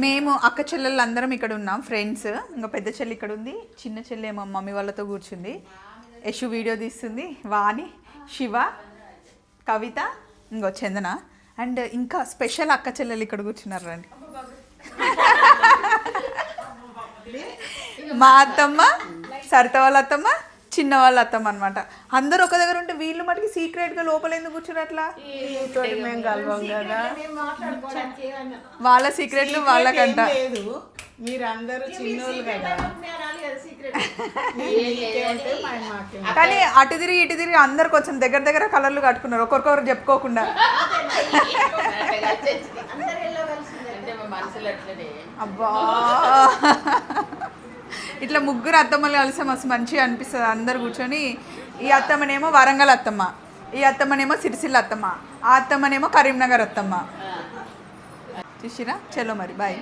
మేము అక్క చెల్లెళ్ళు అందరం ఇక్కడ ఉన్నాం ఫ్రెండ్స్. ఇంకా పెద్ద చెల్లి ఇక్కడ ఉంది, చిన్న చెల్లి ఏమో మమ్మీ వాళ్ళతో కూర్చుంది, యశు వీడియో తీస్తుంది, వాణి, శివ, కవిత, ఇంకో చందన అండ్ ఇంకా స్పెషల్ అక్క చెల్లెలు ఇక్కడ కూర్చున్నారు. రండి. మా అత్తమ్మ, సరిత వాళ్ళ అత్తమ్మ, చిన్న వాళ్ళ అత్తమ్మ అనమాట. అందరూ ఒక దగ్గర ఉంటే వీళ్ళు మటుకి సీక్రెట్గా లోపల ఎందుకు కూర్చున్నారు అట్లా? వాళ్ళ సీక్రెట్లు వాళ్ళకంట. మీరందరూ చిన్నోళ్ళు కదా, కానీ అటు తిరిగి ఇటు తిరిగి అందరు కొంచెం దగ్గర దగ్గర కలర్లు కట్టుకున్నారు, ఒకరికొకరు చెప్పుకోకుండా. అబ్బా, ఇట్లా ముగ్గురు అత్తమ్మలు కలిసి మస్తు మంచిగా అనిపిస్తుంది. అందరు కూర్చొని, ఈ అత్తమ్మనేమో వరంగల్ అత్తమ్మ, ఈ అత్తమ్మనేమో సిరిసిల్ల అత్తమ్మ, ఆ అత్తమ్మనేమో కరీంనగర్ అత్తమ్మ. చూసిరా? చలో మరి బాయ్.